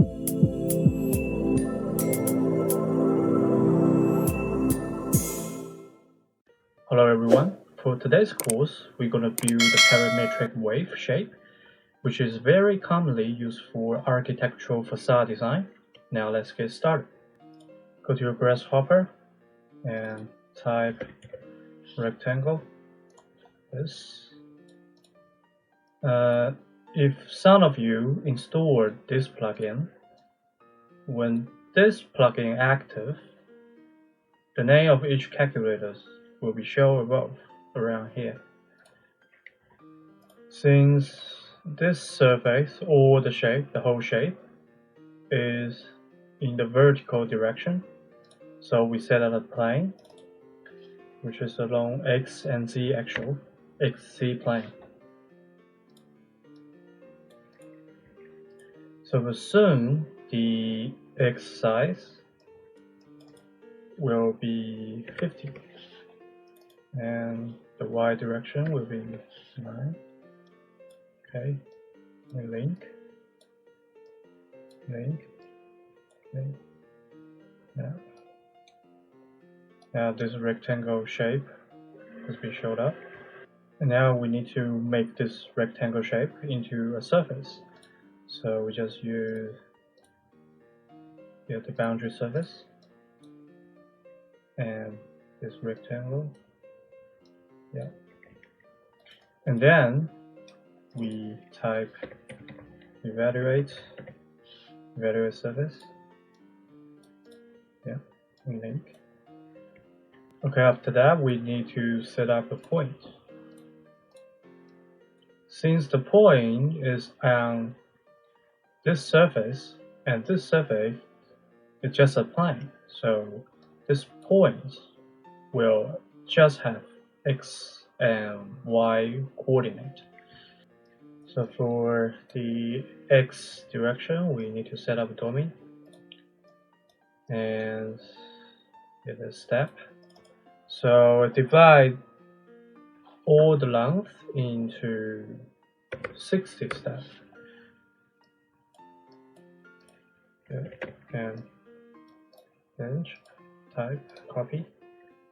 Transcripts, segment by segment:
Hello everyone, for today's course we're going to build a parametric wave shape, which is very commonly used for architectural facade design. Now let's get started. Go to your Grasshopper and type rectangle. If some of you installed this plugin, when this plugin active, the name of each calculator will be shown above, around here. Since this surface, or the shape, the whole shape, is in the vertical direction, so we set up a plane, which is along x and z axis, xz plane. So assume the x size will be 50, and the y direction will be 9. Okay, we link. Now this rectangle shape has been showed up, and now we need to make this rectangle shape into a surface. So we just use the boundary surface and this rectangle, and then we type evaluate surface, and link. Okay, after that we need to set up a point. Since the point is on this surface and this surface is just a plane, so this point will just have x and y coordinate. So for the x direction, we need to set up a domain and get a step. So divide all the length into 60 steps. Okay. And then type, copy,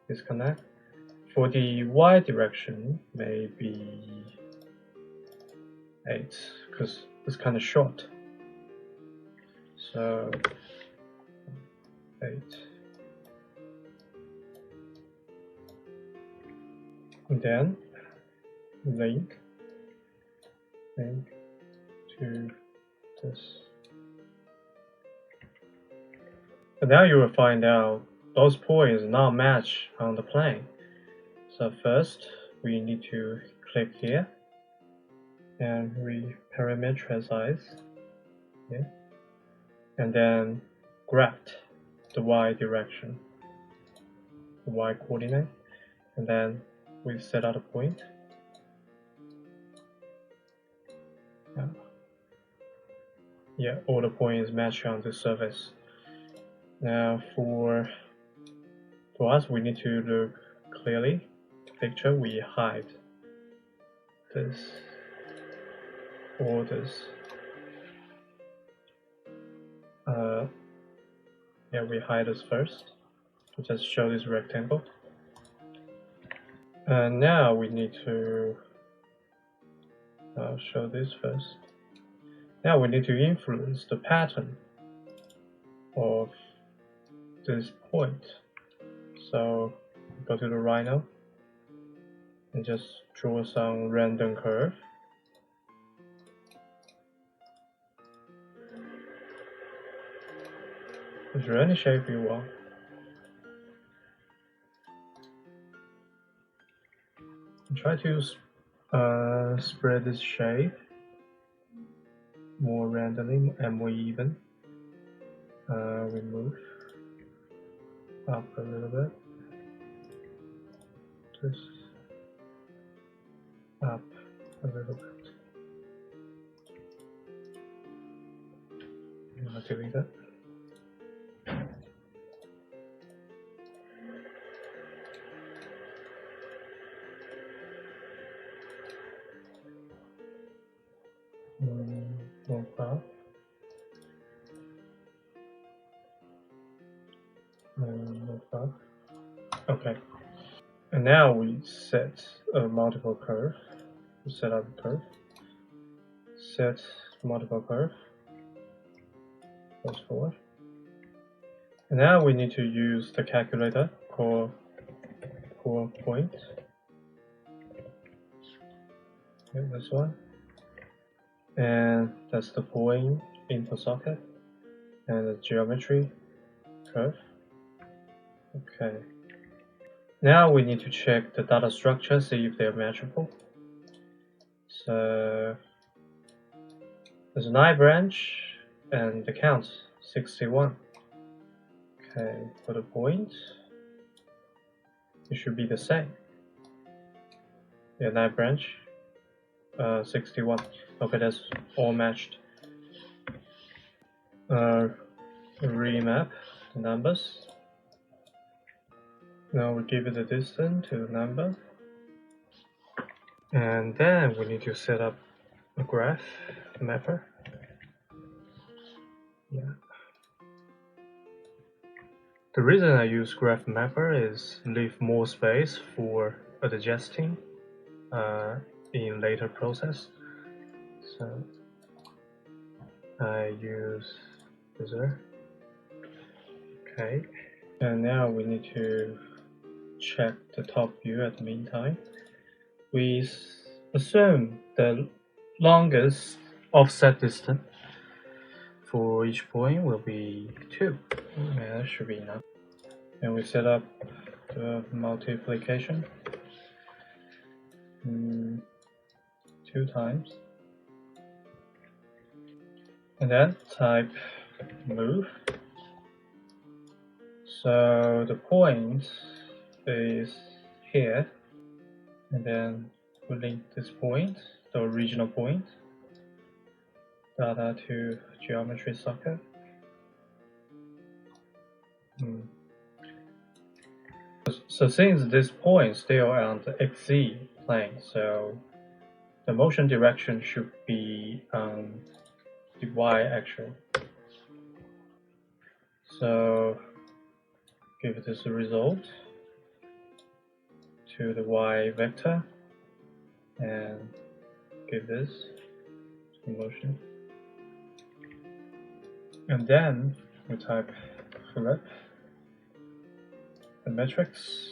disconnect. For the y direction, maybe 8, because it's kind of short. So 8. And then link to this. And now you will find out those points not match on the plane. So first we need to click here and reparameterize, and then graft the y direction, the y coordinate, and then we set out a point. All the points match on the surface. Now for us, we need to look clearly. Picture, we hide this or this. We hide this first to just show this rectangle. And now we need to show this first. Now we need to influence the pattern of this point. So go to the Rhino and just draw some random curve. Is there any shape you want? And try to spread this shape more randomly and more even. We move up a little bit. Just up a little bit. I'll delete that. Move up. And now we set a multiple curve. We set up a curve. Set multiple curve. Goes forward. And now we need to use the calculator for point. Okay, this one. And that's the point input socket and the geometry curve. Okay. Now we need to check the data structure, see if they're matchable. So there's a 9 branch and the count 61. Okay, for the point, it should be the same. Yeah, 9 branch, 61. Okay, that's all matched. Remap the numbers. Now we give it a distance to the number. And then we need to set up a graph mapper. Yeah. The reason I use graph mapper is leave more space for adjusting in later process. So I use user. Okay. And now we need to check the top view at the meantime. We assume the longest offset distance for each point will be 2. Yeah, that should be enough. And we set up the multiplication 2 times. And then type move. So the point is here. And then we link this point, the original point, data to geometry socket. So since this point is still on the XZ plane, so the motion direction should be on the Y axis. So give this a result to the Y vector and give this to motion. And then we type flip the matrix.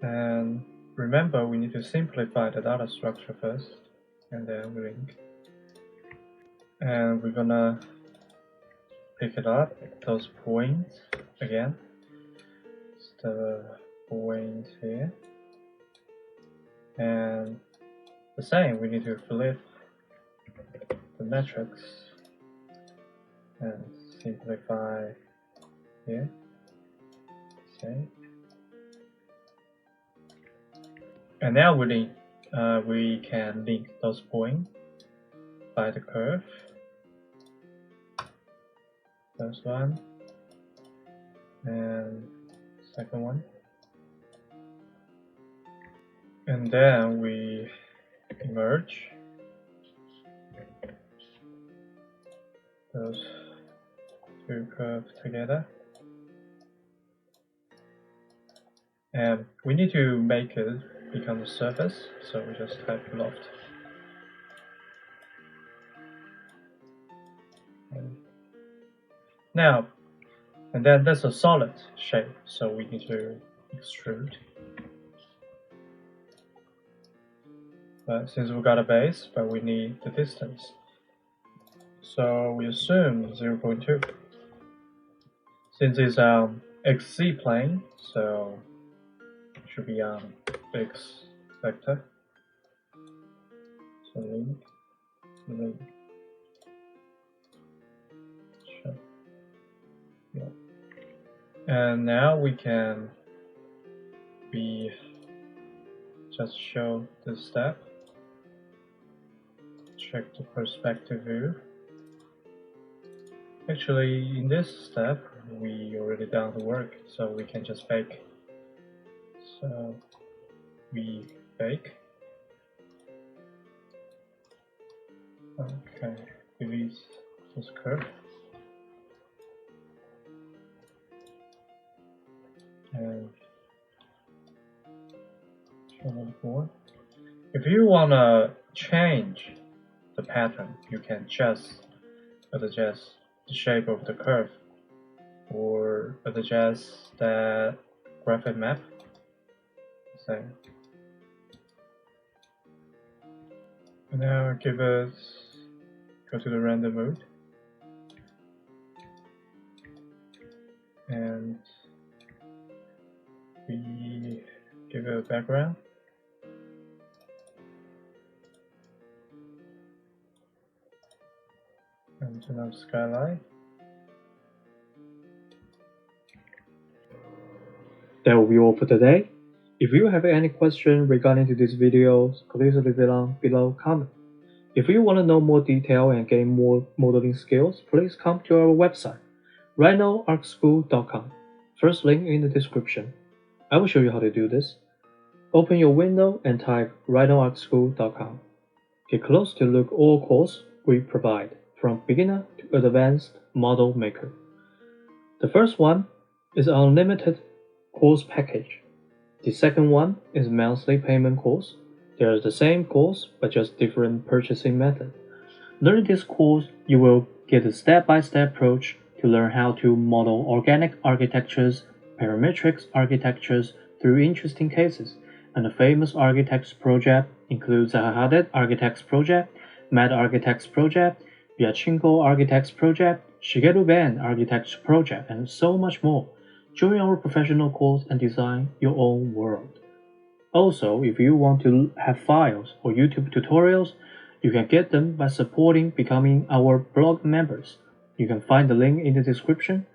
And remember, we need to simplify the data structure first, and then we link. And we're gonna pick it up, those points again. It's the point here. And the same, we need to flip the matrix and simplify here. Same. And now we can link those points by the curve. First one and second one. And then we merge those 2 curves together. And we need to make it become a surface, so we just type loft. Now, and then that's a solid shape, so we need to extrude. But since we got a base, but we need the distance. So we assume 0.2. Since it's XZ plane, so it should be on X vector. So link. Sure. Yeah. And now we can just show this step. Check the perspective view. Actually, in this step, we already done the work, so we can just bake. So we bake. Okay, delete this curve. And on the board. If you want to change the pattern, you can just adjust the shape of the curve or adjust that graphic map. So now go to the render mode and we give it a background. And turn on skylight. That will be all for today. If you have any question regarding to this video, please leave it down below comment. If you want to know more detail and gain more modeling skills, please come to our website, RhinoArchSchool.com. First link in the description. I will show you how to do this. Open your window and type RhinoArchSchool.com. Get close to look all courses we provide, from beginner to advanced model maker. The first one is unlimited course package. The second one is monthly payment course. They are the same course but just different purchasing method. Learning this course, you will get a step-by-step approach to learn how to model organic architectures, parametric architectures through interesting cases. And the famous architects project includes the Haddad Architects Project, Mad Architects Project, Biachinko Architects Project, Shigeru Ben Architects Project, and so much more. Join our professional course and design your own world. Also, if you want to have files or YouTube tutorials, you can get them by becoming our blog members. You can find the link in the description.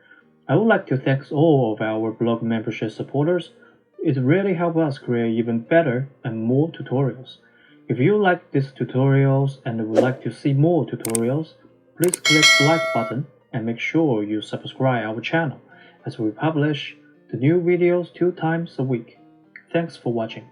I would like to thank all of our blog membership supporters. It really helps us create even better and more tutorials. If you like these tutorials and would like to see more tutorials, please click the like button and make sure you subscribe our channel, as we publish the new videos 2 times a week. Thanks for watching.